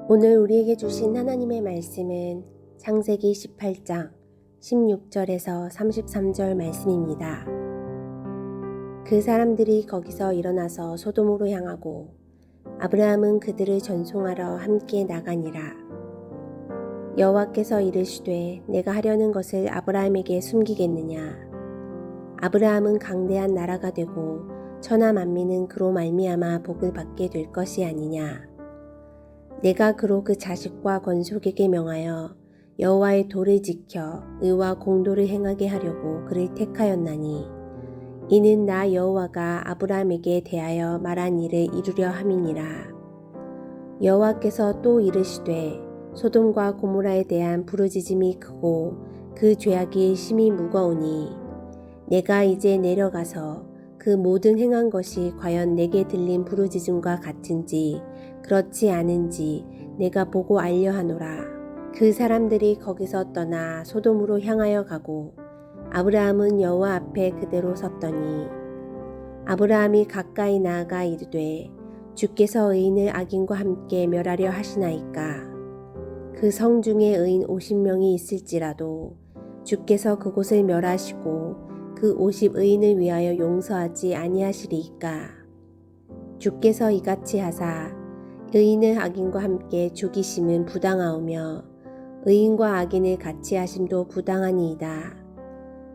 오늘 우리에게 주신 하나님의 말씀은 창세기 18장 16절에서 33절 말씀입니다. 그 사람들이 거기서 일어나서 소돔으로 향하고 아브라함은 그들을 전송하러 함께 나가니라. 여호와께서 이르시되 내가 하려는 것을 아브라함에게 숨기겠느냐. 아브라함은 강대한 나라가 되고 천하 만민은 그로 말미암아 복을 받게 될 것이 아니냐. 내가 그로 그 자식과 건속에게 명하여 여호와의 도를 지켜 의와 공도를 행하게 하려고 그를 택하였나니 이는 나 여호와가 아브라함에게 대하여 말한 일을 이루려 함이니라. 여호와께서 또 이르시되 소돔과 고모라에 대한 부르짖음이 크고 그 죄악이 심히 무거우니 내가 이제 내려가서 그 모든 행한 것이 과연 내게 들린 부르짖음과 같은지 그렇지 않은지 내가 보고 알려하노라. 그 사람들이 거기서 떠나 소돔으로 향하여 가고 아브라함은 여호와 앞에 그대로 섰더니 아브라함이 가까이 나아가 이르되 주께서 의인을 악인과 함께 멸하려 하시나이까. 그 성 중에 의인 50명이 있을지라도 주께서 그곳을 멸하시고 그 50의인을 위하여 용서하지 아니하시리이까. 주께서 이같이 하사 의인을 악인과 함께 죽이심은 부당하오며 의인과 악인을 같이 하심도 부당하니이다.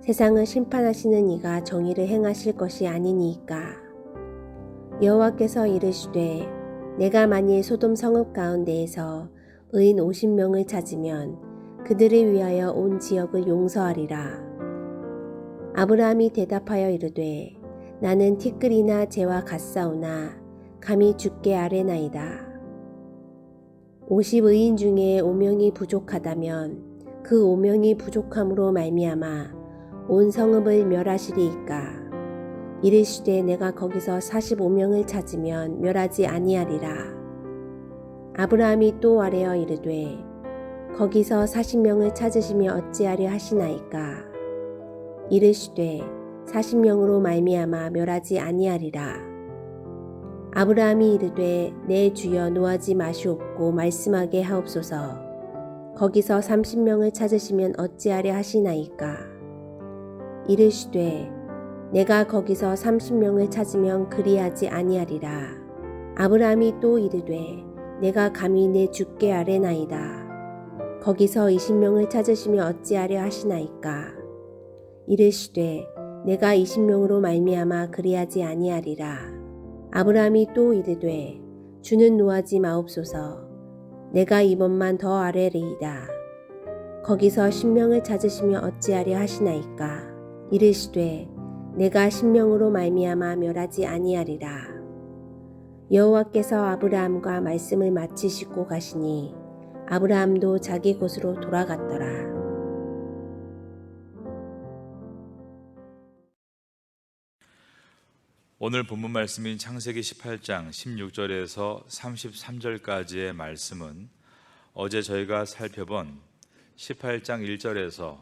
세상을 심판하시는 이가 정의를 행하실 것이 아니니이까. 여호와께서 이르시되 내가 만일 소돔 성읍 가운데에서 의인 50명을 찾으면 그들을 위하여 온 지역을 용서하리라. 아브라함이 대답하여 이르되 나는 티끌이나 재와 같사오나 감히 주께 아뢰나이다. 50의인 중에 5명이 부족하다면 그 5명이 부족함으로 말미암아 온 성읍을 멸하시리이까. 이르시되 내가 거기서 45명을 찾으면 멸하지 아니하리라. 아브라함이 또 아뢰어 이르되 거기서 40명을 찾으시며 어찌하려 하시나이까. 이르시되 40명으로 말미암아 멸하지 아니하리라. 아브라함이 이르되 내 주여 노하지 마시옵고 말씀하게 하옵소서. 거기서 30명을 찾으시면 어찌하려 하시나이까. 이르시되 내가 거기서 30명을 찾으면 그리하지 아니하리라. 아브라함이 또 이르되 내가 감히 내 주께 아뢰나이다. 거기서 20명을 찾으시면 어찌하려 하시나이까. 이르시되 내가 20명으로 말미암아 그리하지 아니하리라. 아브라함이 또 이르되 주는 노하지 마옵소서. 내가 이번만 더 아뢰리이다. 거기서 10명을 찾으시면 어찌하려 하시나이까. 이르시되 내가 10명으로 말미암아 멸하지 아니하리라. 여호와께서 아브라함과 말씀을 마치시고 가시니 아브라함도 자기 곳으로 돌아갔더라. 오늘 본문 말씀인 창세기 18장 16절에서 33절까지의 말씀은 어제 저희가 살펴본 18장 1절에서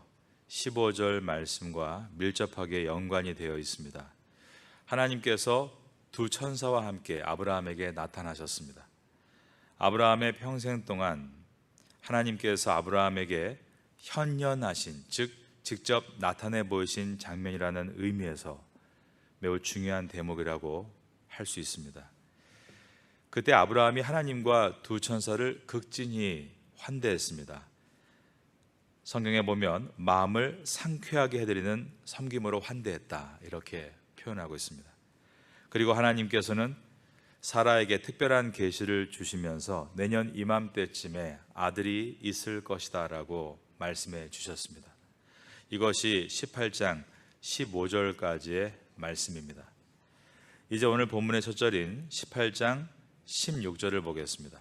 15절 말씀과 밀접하게 연관이 되어 있습니다. 하나님께서 두 천사와 함께 아브라함에게 나타나셨습니다. 아브라함의 평생 동안 하나님께서 아브라함에게 현현하신, 즉 직접 나타내 보이신 장면이라는 의미에서 매우 중요한 대목이라고 할 수 있습니다. 그때 아브라함이 하나님과 두 천사를 극진히 환대했습니다. 성경에 보면 마음을 상쾌하게 해드리는 섬김으로 환대했다, 이렇게 표현하고 있습니다. 그리고 하나님께서는 사라에게 특별한 계시를 주시면서 내년 이맘때쯤에 아들이 있을 것이다 라고 말씀해 주셨습니다. 이것이 18장 15절까지의 말씀입니다. 이제 오늘 본문의 첫 절인 18장 16절을 보겠습니다.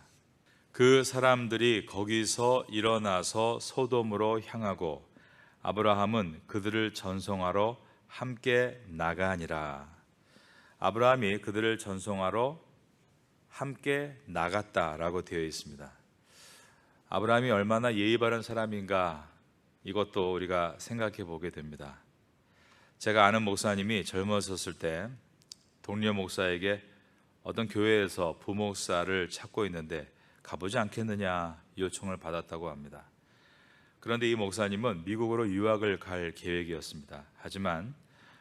그 사람들이 거기서 일어나서 소돔으로 향하고 아브라함은 그들을 전송하러 함께 나가니라. 아브라함이 그들을 전송하러 함께 나갔다라고 되어 있습니다. 아브라함이 얼마나 예의 바른 사람인가, 이것도 우리가 생각해 보게 됩니다. 제가 아는 목사님이 젊었을 때 동료 목사에게 어떤 교회에서 부목사를 찾고 있는데 가보지 않겠느냐 요청을 받았다고 합니다. 그런데 이 목사님은 미국으로 유학을 갈 계획이었습니다. 하지만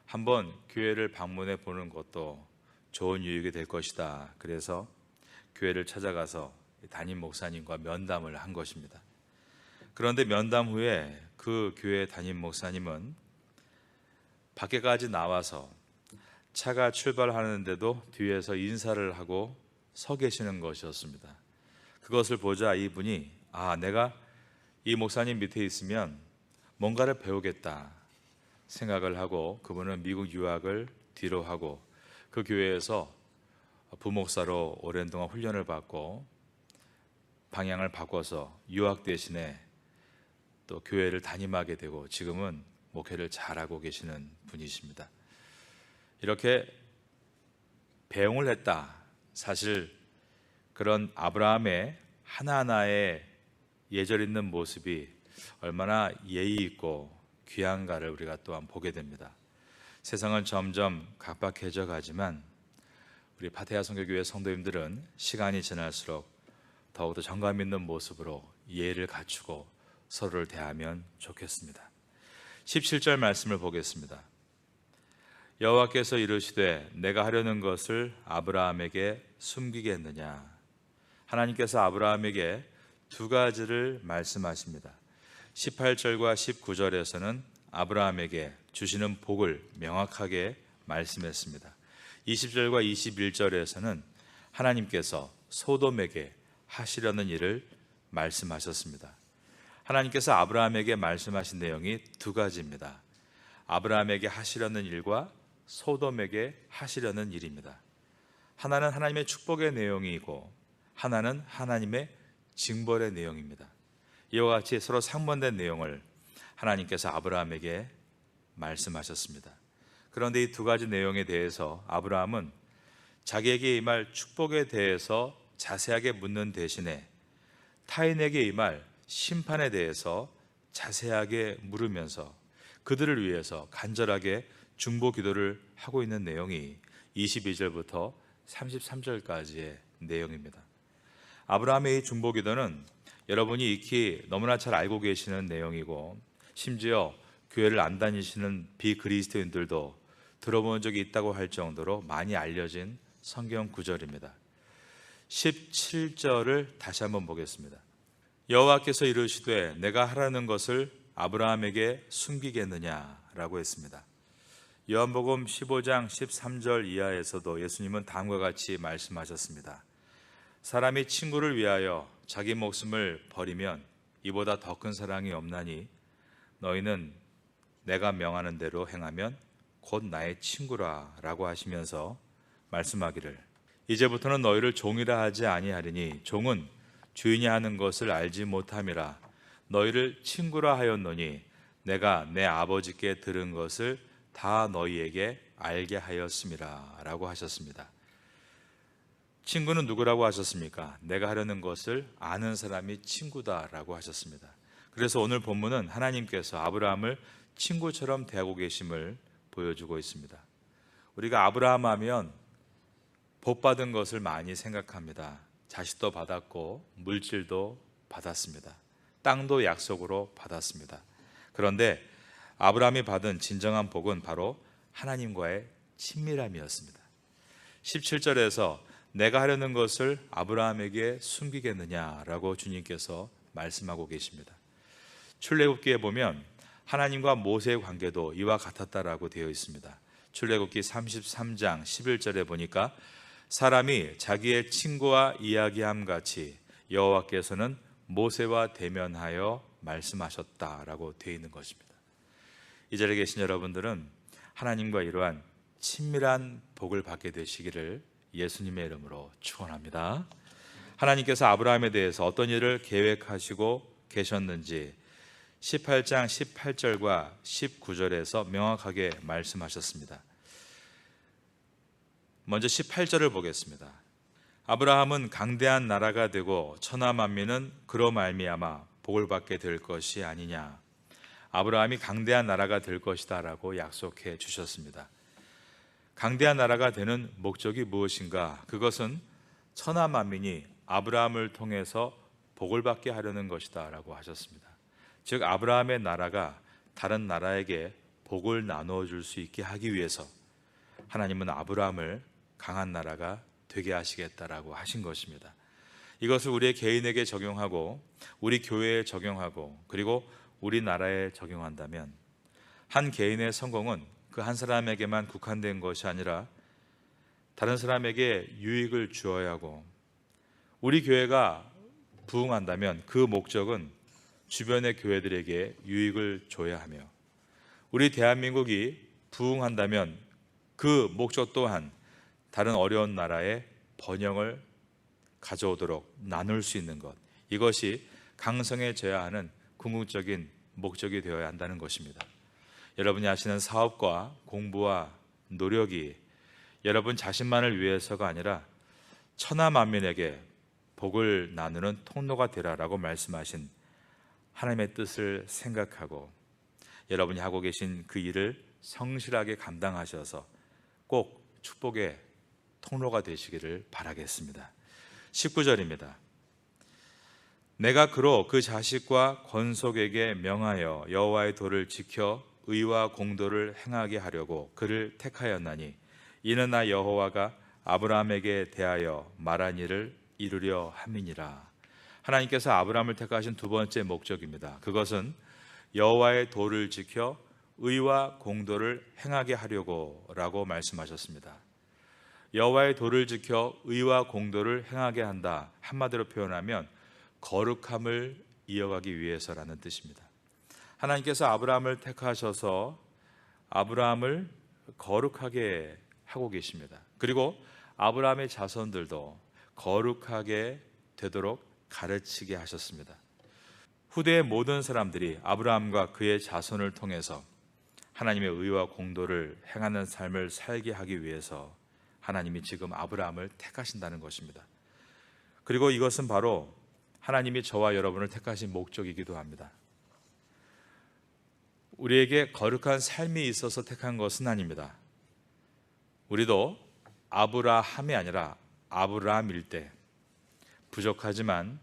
한번 교회를 방문해 보는 것도 좋은 유익이 될 것이다. 그래서 교회를 찾아가서 담임 목사님과 면담을 한 것입니다. 그런데 면담 후에 그 교회 담임 목사님은 밖에까지 나와서 차가 출발하는데도 뒤에서 인사를 하고 서 계시는 것이었습니다. 그것을 보자 이분이 내가 이 목사님 밑에 있으면 뭔가를 배우겠다 생각을 하고 그분은 미국 유학을 뒤로 하고 그 교회에서 부목사로 오랜 동안 훈련을 받고 방향을 바꿔서 유학 대신에 또 교회를 담임하게 되고 지금은 목회를 잘하고 계시는 분이십니다. 이렇게 배웅을 했다. 사실 그런 아브라함의 하나하나의 예절 있는 모습이 얼마나 예의 있고 귀한가를 우리가 또한 보게 됩니다. 세상은 점점 각박해져 가지만 우리 파테아 선교교회 성도님들은 시간이 지날수록 더욱더 정감 있는 모습으로 예의를 갖추고 서로를 대하면 좋겠습니다. 17절 말씀을 보겠습니다. 여호와께서 이르시되 내가 하려는 것을 아브라함에게 숨기겠느냐. 하나님께서 아브라함에게 두 가지를 말씀하십니다. 18절과 19절에서는 아브라함에게 주시는 복을 명확하게 말씀했습니다. 20절과 21절에서는 하나님께서 소돔에게 하시려는 일을 말씀하셨습니다. 하나님께서 아브라함에게 말씀하신 내용이 두 가지입니다. 아브라함에게 하시려는 일과 소돔에게 하시려는 일입니다. 하나는 하나님의 축복의 내용이고 하나는 하나님의 징벌의 내용입니다. 이와 같이 서로 상반된 내용을 하나님께서 아브라함에게 말씀하셨습니다. 그런데 이 두 가지 내용에 대해서 아브라함은 자기에게 임할 축복에 대해서 자세하게 묻는 대신에 타인에게 임할 심판에 대해서 자세하게 물으면서 그들을 위해서 간절하게 중보 기도를 하고 있는 내용이 22절부터 33절까지의 내용입니다. 아브라함의 이 중보 기도는 여러분이 익히 너무나 잘 알고 계시는 내용이고 심지어 교회를 안 다니시는 비그리스도인들도 들어본 적이 있다고 할 정도로 많이 알려진 성경 구절입니다. 17절을 다시 한번 보겠습니다. 여호와께서 이르시되 내가 하라는 것을 아브라함에게 숨기겠느냐라고 했습니다. 요한복음 15장 13절 이하에서도 예수님은 다음과 같이 말씀하셨습니다. 사람이 친구를 위하여 자기 목숨을 버리면 이보다 더 큰 사랑이 없나니 너희는 내가 명하는 대로 행하면 곧 나의 친구라 라고 하시면서 말씀하기를 이제부터는 너희를 종이라 하지 아니하리니 종은 주인이 하는 것을 알지 못함이라 너희를 친구라 하였노니 내가 내 아버지께 들은 것을 다 너희에게 알게 하였음이라 라고 하셨습니다. 친구는 누구라고 하셨습니까? 내가 하려는 것을 아는 사람이 친구다라고 하셨습니다. 그래서 오늘 본문은 하나님께서 아브라함을 친구처럼 대하고 계심을 보여주고 있습니다. 우리가 아브라함 하면 복 받은 것을 많이 생각합니다. 자식도 받았고 물질도 받았습니다. 땅도 약속으로 받았습니다. 그런데 아브라함이 받은 진정한 복은 바로 하나님과의 친밀함이었습니다. 17절에서 내가 하려는 것을 아브라함에게 숨기겠느냐라고 주님께서 말씀하고 계십니다. 출애굽기에 보면 하나님과 모세의 관계도 이와 같았다라고 되어 있습니다. 출애굽기 33장 11절에 보니까 사람이 자기의 친구와 이야기함 같이 여호와께서는 모세와 대면하여 말씀하셨다라고 되어 있는 것입니다. 이 자리에 계신 여러분들은 하나님과 이러한 친밀한 복을 받게 되시기를 예수님의 이름으로 축원합니다. 하나님께서 아브라함에 대해서 어떤 일을 계획하시고 계셨는지 18장 18절과 19절에서 명확하게 말씀하셨습니다. 먼저 18절을 보겠습니다. 아브라함은 강대한 나라가 되고 천하 만민은 그로 말미암아 복을 받게 될 것이 아니냐. 아브라함이 강대한 나라가 될 것이다 라고 약속해 주셨습니다. 강대한 나라가 되는 목적이 무엇인가? 그것은 천하 만민이 아브라함을 통해서 복을 받게 하려는 것이다 라고 하셨습니다. 즉 아브라함의 나라가 다른 나라에게 복을 나누어 줄 수 있게 하기 위해서 하나님은 아브라함을 강한 나라가 되게 하시겠다라고 하신 것입니다. 이것을 우리의 개인에게 적용하고 우리 교회에 적용하고 그리고 우리나라에 적용한다면 한 개인의 성공은 그 한 사람에게만 국한된 것이 아니라 다른 사람에게 유익을 주어야 하고, 우리 교회가 부흥한다면 그 목적은 주변의 교회들에게 유익을 줘야 하며, 우리 대한민국이 부흥한다면 그 목적 또한 다른 어려운 나라에 번영을 가져오도록 나눌 수 있는 것, 이것이 강성해져야 하는 궁극적인 목적이 되어야 한다는 것입니다. 여러분이 하시는 사업과 공부와 노력이 여러분 자신만을 위해서가 아니라 천하 만민에게 복을 나누는 통로가 되라라고 말씀하신 하나님의 뜻을 생각하고 여러분이 하고 계신 그 일을 성실하게 감당하셔서 꼭 축복의 통로가 되시기를 바라겠습니다. 19절입니다. 내가 그로 그 자식과 권속에게 명하여 여호와의 도를 지켜 의와 공도를 행하게 하려고 그를 택하였나니 이는 나 여호와가 아브라함에게 대하여 말한 일을 이루려 함이니라. 하나님께서 아브라함을 택하신 두 번째 목적입니다. 그것은 여호와의 도를 지켜 의와 공도를 행하게 하려고 라고 말씀하셨습니다. 여호와의 도를 지켜 의와 공도를 행하게 한다, 한마디로 표현하면 거룩함을 이어가기 위해서라는 뜻입니다. 하나님께서 아브라함을 택하셔서 아브라함을 거룩하게 하고 계십니다. 그리고 아브라함의 자손들도 거룩하게 되도록 가르치게 하셨습니다. 후대의 모든 사람들이 아브라함과 그의 자손을 통해서 하나님의 의와 공도를 행하는 삶을 살게 하기 위해서 하나님이 지금 아브라함을 택하신다는 것입니다. 그리고 이것은 바로 하나님이 저와 여러분을 택하신 목적이기도 합니다. 우리에게 거룩한 삶이 있어서 택한 것은 아닙니다. 우리도 아브라함이 아니라 아브라함일 때 부족하지만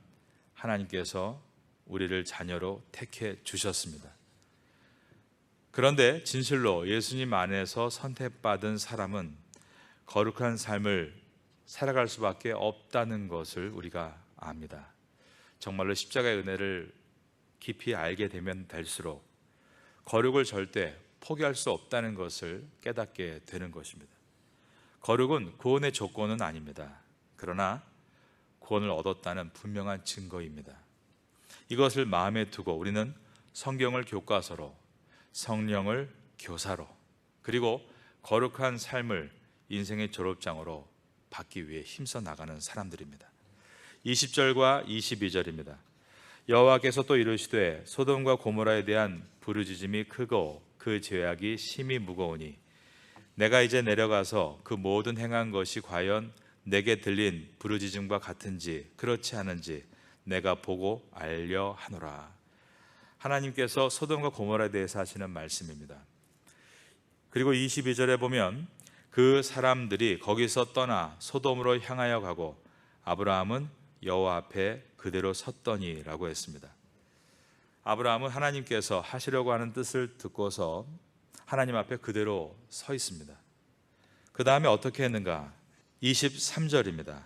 하나님께서 우리를 자녀로 택해 주셨습니다. 그런데 진실로 예수님 안에서 선택받은 사람은 거룩한 삶을 살아갈 수밖에 없다는 것을 우리가 압니다. 정말로 십자가의 은혜를 깊이 알게 되면 될수록 거룩을 절대 포기할 수 없다는 것을 깨닫게 되는 것입니다. 거룩은 구원의 조건은 아닙니다. 그러나 구원을 얻었다는 분명한 증거입니다. 이것을 마음에 두고 우리는 성경을 교과서로, 성령을 교사로, 그리고 거룩한 삶을 인생의 졸업장으로 받기 위해 힘써 나가는 사람들입니다. 20절과 22절입니다. 여호와께서 또 이르시되 소돔과 고모라에 대한 부르짖음이 크고 그 죄악이 심히 무거우니 내가 이제 내려가서 그 모든 행한 것이 과연 내게 들린 부르짖음과 같은지 그렇지 않은지 내가 보고 알려 하노라. 하나님께서 소돔과 고모라에 대해서 하시는 말씀입니다. 그리고 22절에 보면 그 사람들이 거기서 떠나 소돔으로 향하여 가고 아브라함은 여호와 앞에 그대로 섰더니라고 했습니다. 아브라함은 하나님께서 하시려고 하는 뜻을 듣고서 하나님 앞에 그대로 서 있습니다. 그 다음에 어떻게 했는가? 23절입니다.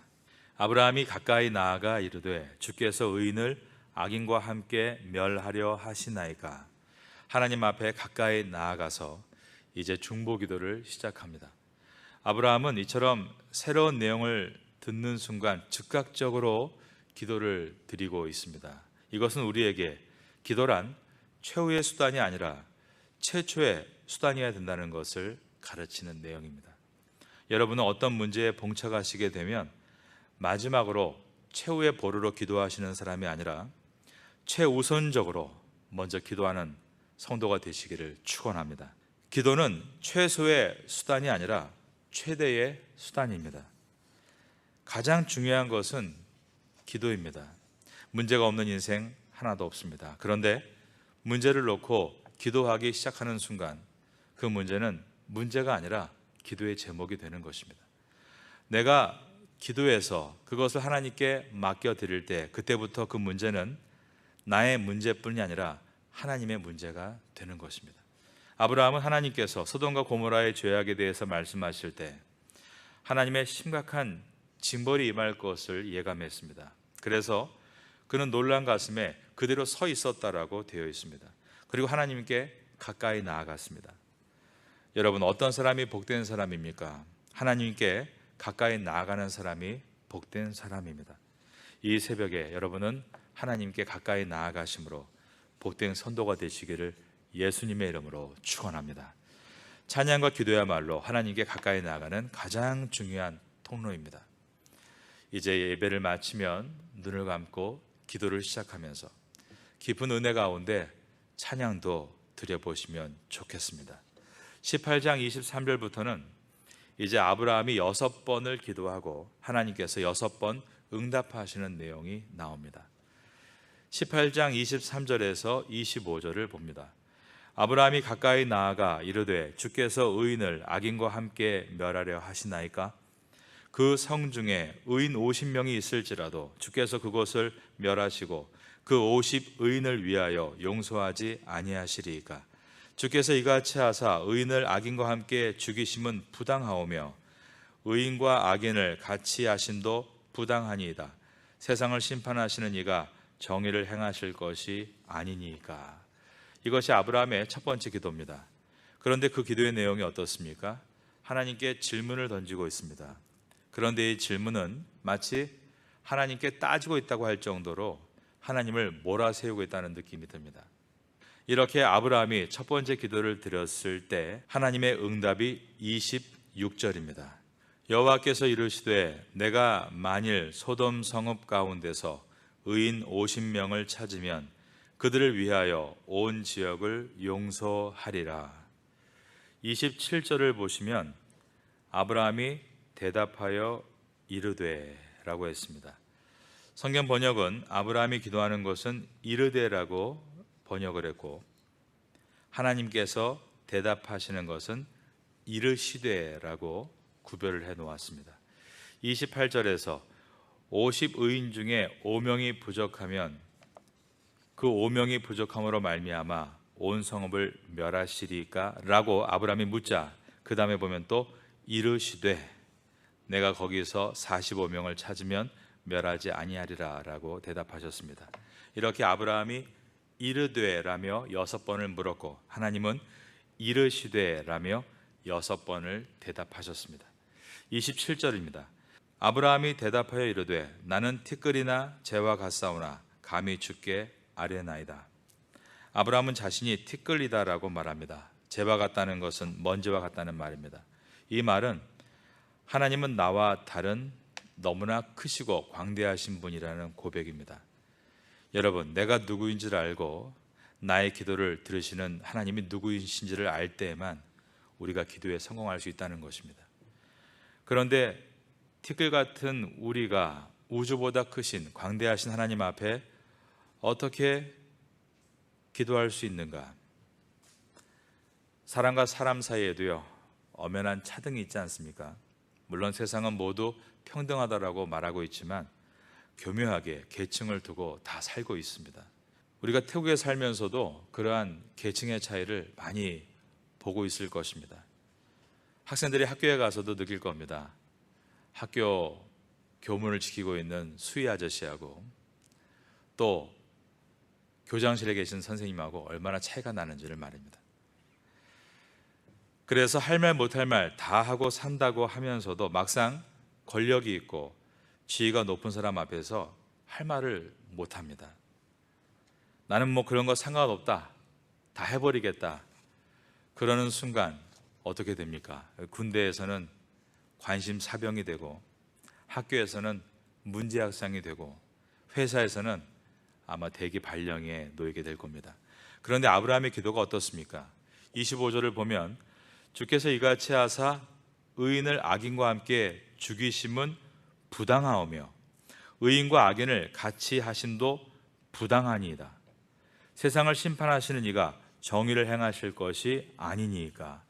아브라함이 가까이 나아가 이르되 주께서 의인을 악인과 함께 멸하려 하시나이까. 하나님 앞에 가까이 나아가서 이제 중보 기도를 시작합니다. 아브라함은 이처럼 새로운 내용을 듣는 순간 즉각적으로 기도를 드리고 있습니다. 이것은 우리에게 기도란 최후의 수단이 아니라 최초의 수단이어야 된다는 것을 가르치는 내용입니다. 여러분은 어떤 문제에 봉착하시게 되면 마지막으로 최후의 보루로 기도하시는 사람이 아니라 최우선적으로 먼저 기도하는 성도가 되시기를 축원합니다. 기도는 최소의 수단이 아니라 최대의 수단입니다. 가장 중요한 것은 기도입니다. 문제가 없는 인생 하나도 없습니다. 그런데 문제를 놓고 기도하기 시작하는 순간 그 문제는 문제가 아니라 기도의 제목이 되는 것입니다. 내가 기도해서 그것을 하나님께 맡겨드릴 때 그때부터 그 문제는 나의 문제뿐이 아니라 하나님의 문제가 되는 것입니다. 아브라함은 하나님께서 소돔과 고모라의 죄악에 대해서 말씀하실 때 하나님의 심각한 징벌이 임할 것을 예감했습니다. 그래서 그는 놀란 가슴에 그대로 서 있었다라고 되어 있습니다. 그리고 하나님께 가까이 나아갔습니다. 여러분, 어떤 사람이 복된 사람입니까? 하나님께 가까이 나아가는 사람이 복된 사람입니다. 이 새벽에 여러분은 하나님께 가까이 나아가심으로 복된 선도가 되시기를 예수님의 이름으로 축원합니다. 찬양과 기도야말로 하나님께 가까이 나아가는 가장 중요한 통로입니다. 이제 예배를 마치면 눈을 감고 기도를 시작하면서 깊은 은혜 가운데 찬양도 드려보시면 좋겠습니다. 18장 23절부터는 이제 아브라함이 6번을 기도하고 하나님께서 6번 응답하시는 내용이 나옵니다. 18장 23절에서 25절을 봅니다. 아브라함이 가까이 나아가 이르되 주께서 의인을 악인과 함께 멸하려 하시나이까? 그 성 중에 의인 50명이 있을지라도 주께서 그곳을 멸하시고 그 50의인을 위하여 용서하지 아니하시리이까? 주께서 이같이 하사 의인을 악인과 함께 죽이심은 부당하오며 의인과 악인을 같이 하심도 부당하니이다. 세상을 심판하시는 이가 정의를 행하실 것이 아니니까. 이것이 아브라함의 첫 번째 기도입니다. 그런데 그 기도의 내용이 어떻습니까? 하나님께 질문을 던지고 있습니다. 그런데 이 질문은 마치 하나님께 따지고 있다고 할 정도로 하나님을 몰아세우고 있다는 느낌이 듭니다. 이렇게 아브라함이 첫 번째 기도를 드렸을 때 하나님의 응답이 26절입니다. 여호와께서 이르시되 내가 만일 소돔 성읍 가운데서 의인 50명을 찾으면 그들을 위하여 온 지역을 용서하리라. 27절을 보시면 아브라함이 대답하여 이르되 라고 했습니다. 성경 번역은 아브라함이 기도하는 것은 이르되라고 번역을 했고 하나님께서 대답하시는 것은 이르시되라고 구별을 해 놓았습니다. 28절에서 50의인 중에 5명이 부족하면 그 5명이 부족함으로 말미암아 온 성읍을 멸하시리까? 라고 아브라함이 묻자 그 다음에 보면 또 이르시되 내가 거기서 45명을 찾으면 멸하지 아니하리라 라고 대답하셨습니다. 이렇게 아브라함이 이르되라며 6번을 물었고 하나님은 이르시되라며 6번을 대답하셨습니다. 27절입니다. 아브라함이 대답하여 이르되 나는 티끌이나 재와 같사오나 감히 주께 아뢰나이다. 아브라함은 자신이 티끌이다라고 말합니다. 재와 같다는 것은 먼지와 같다는 말입니다. 이 말은 하나님은 나와 다른 너무나 크시고 광대하신 분이라는 고백입니다. 여러분, 내가 누구인지를 알고 나의 기도를 들으시는 하나님이 누구이신지를 알 때에만 우리가 기도에 성공할 수 있다는 것입니다. 그런데 티끌 같은 우리가 우주보다 크신 광대하신 하나님 앞에 어떻게 기도할 수 있는가? 사람과 사람 사이에도요 엄연한 차등이 있지 않습니까? 물론 세상은 모두 평등하다라고 말하고 있지만 교묘하게 계층을 두고 다 살고 있습니다. 우리가 태국에 살면서도 그러한 계층의 차이를 많이 보고 있을 것입니다. 학생들이 학교에 가서도 느낄 겁니다. 학교 교문을 지키고 있는 수희 아저씨하고 또 교장실에 계신 선생님하고 얼마나 차이가 나는지를 말입니다. 그래서 할 말 못할 말 다 하고 산다고 하면서도 막상 권력이 있고 지위가 높은 사람 앞에서 할 말을 못합니다. 나는 뭐 그런 거 상관없다, 다 해버리겠다. 그러는 순간 어떻게 됩니까? 군대에서는 관심 사병이 되고 학교에서는 문제 학생이 되고 회사에서는 아마 대기 발령에 놓이게 될 겁니다. 그런데 아브라함의 기도가 어떻습니까? 25절을 보면 주께서 이같이 하사 의인을 악인과 함께 죽이심은 부당하오며 의인과 악인을 같이 하심도 부당하니이다. 세상을 심판하시는 이가 정의를 행하실 것이 아니니까.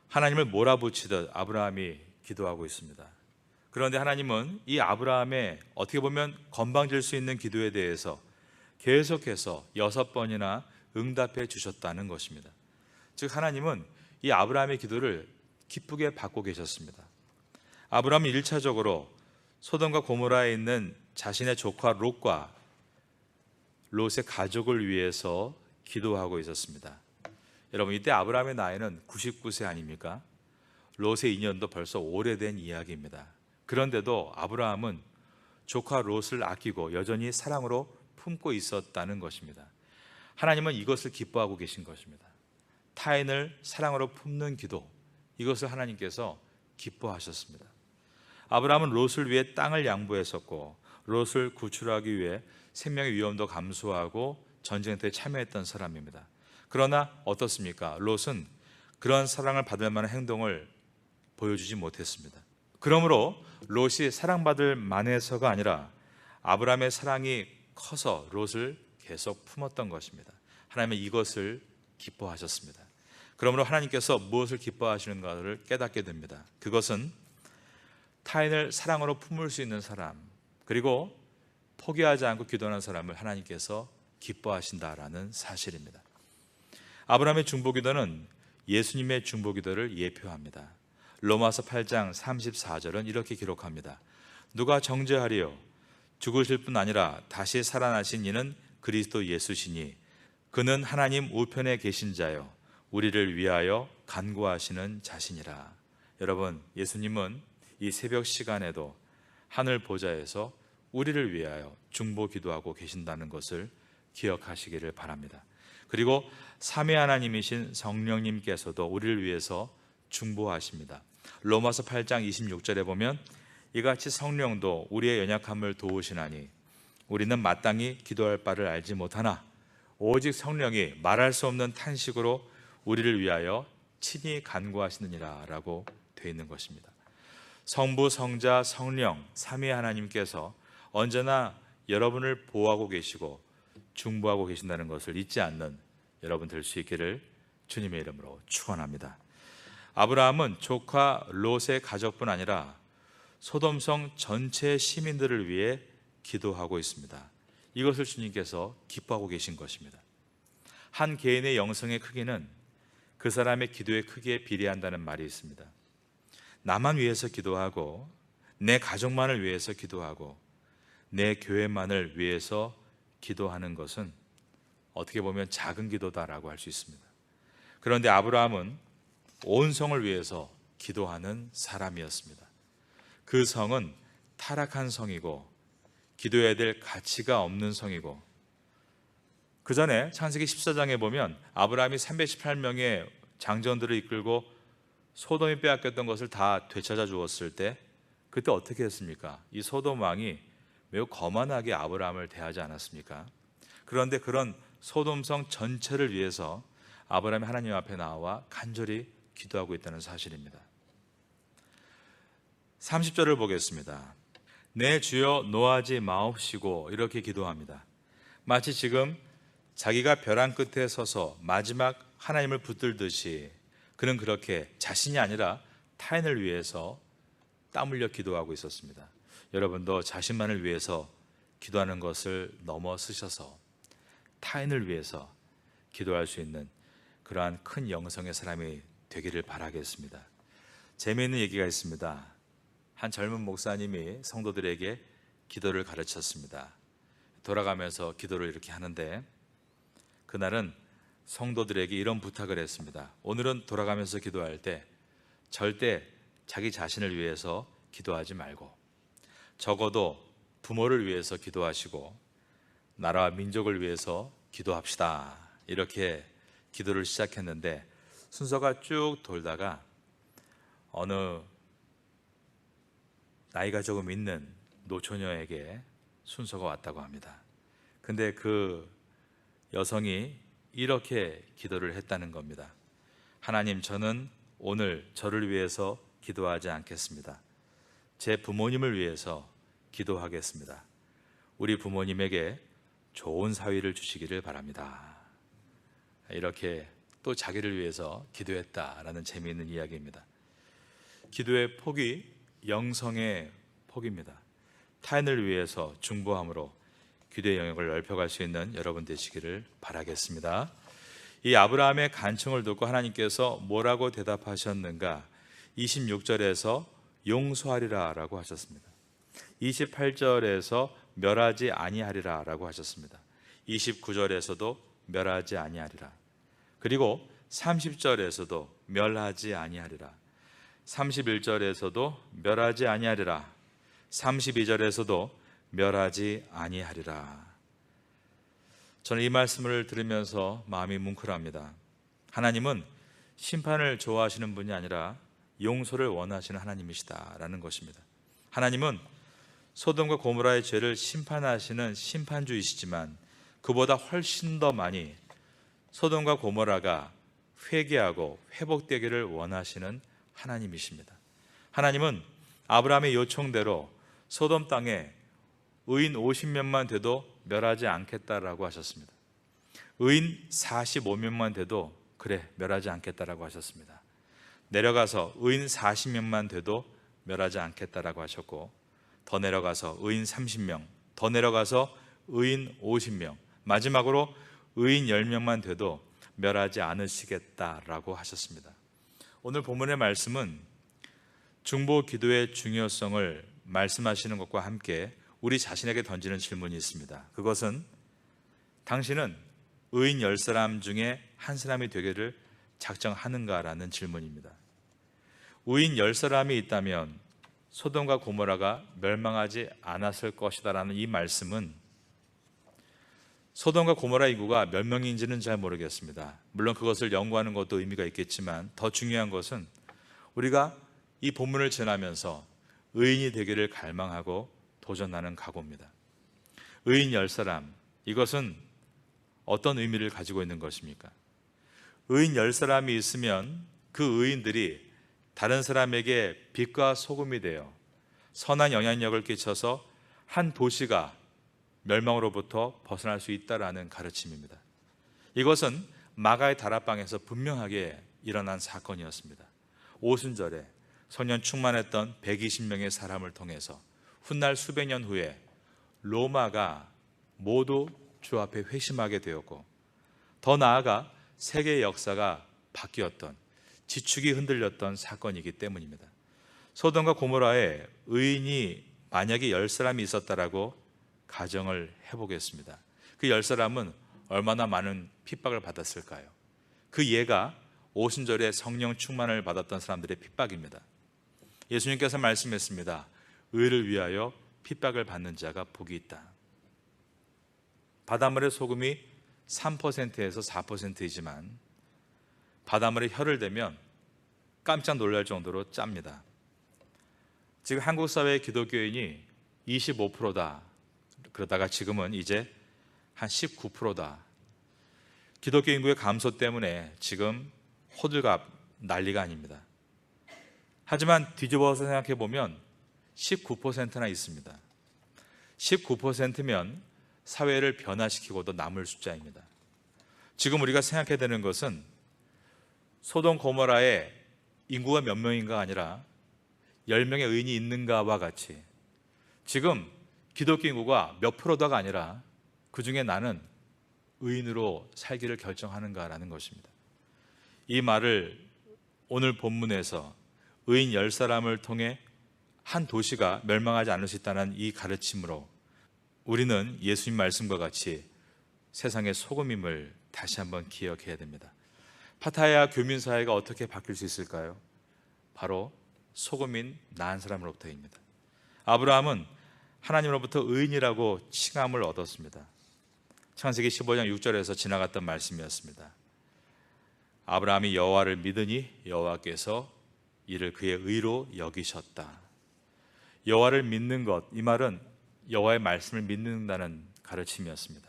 하나님을 몰아붙이듯 아브라함이 기도하고 있습니다. 그런데 하나님은 이 아브라함의 어떻게 보면 건방질 수 있는 기도에 대해서 계속해서 6번이나 응답해 주셨다는 것입니다. 즉 하나님은 이 아브라함의 기도를 기쁘게 받고 계셨습니다. 아브라함은 1차적으로 소돔과 고모라에 있는 자신의 조카 롯과 롯의 가족을 위해서 기도하고 있었습니다. 여러분, 이때 아브라함의 나이는 99세 아닙니까? 롯의 인연도 벌써 오래된 이야기입니다. 그런데도 아브라함은 조카 롯을 아끼고 여전히 사랑으로 품고 있었다는 것입니다. 하나님은 이것을 기뻐하고 계신 것입니다. 타인을 사랑으로 품는 기도, 이것을 하나님께서 기뻐하셨습니다. 아브라함은 롯을 위해 땅을 양보했었고 롯을 구출하기 위해 생명의 위험도 감수하고 전쟁터에 참여했던 사람입니다. 그러나 어떻습니까? 롯은 그런 사랑을 받을 만한 행동을 보여주지 못했습니다. 그러므로 롯이 사랑받을 만해서가 아니라 아브라함의 사랑이 커서 롯을 계속 품었던 것입니다. 하나님은 이것을 기뻐하셨습니다. 그러므로 하나님께서 무엇을 기뻐하시는가를 깨닫게 됩니다. 그것은 타인을 사랑으로 품을 수 있는 사람, 그리고 포기하지 않고 기도하는 사람을 하나님께서 기뻐하신다라는 사실입니다. 아브라함의 중보기도는 예수님의 중보기도를 예표합니다. 로마서 8장 34절은 이렇게 기록합니다. 누가 정죄하리요? 죽으실 뿐 아니라 다시 살아나신 이는 그리스도 예수시니 그는 하나님 우편에 계신 자요 우리를 위하여 간구하시는 자신이라. 여러분, 예수님은 이 새벽 시간에도 하늘 보좌에서 우리를 위하여 중보 기도하고 계신다는 것을 기억하시기를 바랍니다. 그리고 삼위 하나님이신 성령님께서도 우리를 위해서 중보하십니다. 로마서 8장 26절에 보면 이같이 성령도 우리의 연약함을 도우시나니 우리는 마땅히 기도할 바를 알지 못하나 오직 성령이 말할 수 없는 탄식으로 우리를 위하여 친히 간구하시느니라 라고 되어 있는 것입니다. 성부, 성자, 성령 삼위 하나님께서 언제나 여러분을 보호하고 계시고 중보하고 계신다는 것을 잊지 않는 여러분 될 수 있기를 주님의 이름으로 축원합니다. 아브라함은 조카 롯의 가족뿐 아니라 소돔성 전체 시민들을 위해 기도하고 있습니다. 이것을 주님께서 기뻐하고 계신 것입니다. 한 개인의 영성의 크기는 그 사람의 기도의 크기에 비례한다는 말이 있습니다. 나만 위해서 기도하고 내 가족만을 위해서 기도하고 내 교회만을 위해서 기도하는 것은 어떻게 보면 작은 기도다라고 할 수 있습니다. 그런데 아브라함은 온 성을 위해서 기도하는 사람이었습니다. 그 성은 타락한 성이고 기도해야 될 가치가 없는 성이고, 그 전에 창세기 14장에 보면 아브라함이 318명의 장전들을 이끌고 소돔이 빼앗겼던 것을 다 되찾아 주었을 때 그때 어떻게 했습니까? 이 소돔 왕이 매우 거만하게 아브라함을 대하지 않았습니까? 그런데 그런 소돔성 전체를 위해서 아브라함이 하나님 앞에 나와 간절히 기도하고 있다는 사실입니다. 30절을 보겠습니다. 내 주여 노하지 마옵시고 이렇게 기도합니다. 마치 지금 자기가 벼랑 끝에 서서 마지막 하나님을 붙들듯이 그는 그렇게 자신이 아니라 타인을 위해서 땀 흘려 기도하고 있었습니다. 여러분도 자신만을 위해서 기도하는 것을 넘어서셔서 타인을 위해서 기도할 수 있는 그러한 큰 영성의 사람이 되기를 바라겠습니다. 재미있는 얘기가 있습니다. 한 젊은 목사님이 성도들에게 기도를 가르쳤습니다. 돌아가면서 기도를 이렇게 하는데 그날은 성도들에게 이런 부탁을 했습니다. 오늘은 돌아가면서 기도할 때 절대 자기 자신을 위해서 기도하지 말고 적어도 부모를 위해서 기도하시고 나라와 민족을 위해서 기도합시다. 이렇게 기도를 시작했는데 순서가 쭉 돌다가 어느 나이가 조금 있는 노처녀에게 순서가 왔다고 합니다. 근데 그 여성이 이렇게 기도를 했다는 겁니다. 하나님, 저는 오늘 저를 위해서 기도하지 않겠습니다. 제 부모님을 위해서 기도하겠습니다. 우리 부모님에게 좋은 사위를 주시기를 바랍니다. 이렇게 또 자기를 위해서 기도했다라는 재미있는 이야기입니다. 기도의 폭이 영성의 포기입니다. 타인을 위해서 중보함으로 기도의 영역을 넓혀갈 수 있는 여러분 되시기를 바라겠습니다. 이 아브라함의 간청을 듣고 하나님께서 뭐라고 대답하셨는가? 26절에서 용서하리라 라고 하셨습니다. 28절에서 멸하지 아니하리라 라고 하셨습니다. 29절에서도 멸하지 아니하리라. 그리고 30절에서도 멸하지 아니하리라. 31절에서도 멸하지 아니하리라. 32절에서도 멸하지 아니하리라. 저는 이 말씀을 들으면서 마음이 뭉클합니다. 하나님은 심판을 좋아하시는 분이 아니라 용서를 원하시는 하나님이시다라는 것입니다. 하나님은 소돔과 고모라의 죄를 심판하시는 심판주이시지만 그보다 훨씬 더 많이 소돔과 고모라가 회개하고 회복되기를 원하시는 하나님이십니다. 하나님은 아브라함의 요청대로 소돔 땅에 의인 50명만 돼도 멸하지 않겠다라고 하셨습니다. 의인 45명만 돼도 그래 멸하지 않겠다라고 하셨습니다. 내려가서 의인 40명만 돼도 멸하지 않겠다라고 하셨고, 더 내려가서 의인 30명, 더 내려가서 의인 50명, 마지막으로 의인 10명만 돼도 멸하지 않으시겠다라고 하셨습니다. 오늘 본문의 말씀은 중보 기도의 중요성을 말씀하시는 것과 함께 우리 자신에게 던지는 질문이 있습니다. 그것은 당신은 의인 10사람 중에 한 사람이 되기를 작정하는가라는 질문입니다. 의인 10사람이 있다면 소돔과 고모라가 멸망하지 않았을 것이다라는 이 말씀은 소돔과 고모라 인구가 몇 명인지는 잘 모르겠습니다. 물론 그것을 연구하는 것도 의미가 있겠지만 더 중요한 것은 우리가 이 본문을 지나면서 의인이 되기를 갈망하고 도전하는 각오입니다. 의인 10사람, 이것은 어떤 의미를 가지고 있는 것입니까? 의인 10사람이 있으면 그 의인들이 다른 사람에게 빛과 소금이 되어 선한 영향력을 끼쳐서 한 도시가 멸망으로부터 벗어날 수 있다라는 가르침입니다. 이것은 마가의 다락방에서 분명하게 일어난 사건이었습니다. 오순절에 소년 충만했던 120명의 사람을 통해서 훗날 수백 년 후에 로마가 모두 주 앞에 회심하게 되었고, 더 나아가 세계의 역사가 바뀌었던, 지축이 흔들렸던 사건이기 때문입니다. 소돔과 고모라에 의인이 만약에 10사람이 있었다라고 가정을 해보겠습니다. 그 10사람은 얼마나 많은 핍박을 받았을까요? 그 예가 오순절에 성령 충만을 받았던 사람들의 핍박입니다. 예수님께서 말씀했습니다. 의를 위하여 핍박을 받는 자가 복이 있다. 바닷물의 소금이 3%에서 4%이지만 바닷물에 혀를 대면 깜짝 놀랄 정도로 짭니다. 지금 한국 사회의 기독교인이 25%다. 그러다가 지금은 이제 한 19%다. 기독교 인구의 감소 때문에 지금 호들갑 난리가 아닙니다. 하지만 뒤집어서 생각해 보면 19%나 있습니다. 19%면 사회를 변화시키고도 남을 숫자입니다. 지금 우리가 생각해야 되는 것은 소돔 고모라의 인구가 몇 명인가 아니라 10명의 의인이 있는가와 같이 지금 기독교 인구가 몇 프로다가 아니라 그 중에 나는 의인으로 살기를 결정하는가라는 것입니다. 이 말을 오늘 본문에서 의인 10사람을 통해 한 도시가 멸망하지 않을 수 있다는 이 가르침으로 우리는 예수님 말씀과 같이 세상의 소금임을 다시 한번 기억해야 됩니다. 파타야 교민사회가 어떻게 바뀔 수 있을까요? 바로 소금인 나은 사람으로부터입니다. 아브라함은 하나님으로부터 의인이라고 칭함을 얻었습니다. 창세기 15장 6절에서 지나갔던 말씀이었습니다. 아브라함이 여호와를 믿으니 여호와께서 이를 그의 의로 여기셨다. 여호와를 믿는 것, 이 말은 여호와의 말씀을 믿는다는 가르침이었습니다.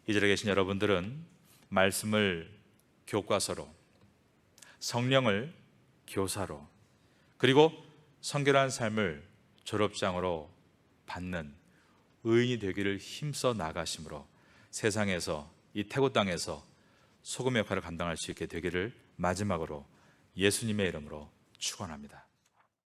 이 자리에 계신 여러분들은 말씀을 교과서로, 성령을 교사로, 그리고 성결한 삶을 졸업장으로 받는 의인이 되기를 힘써 나가심으로 세상에서, 이 태고 땅에서 소금의 역할을 감당할 수 있게 되기를 마지막으로 예수님의 이름으로 축원합니다.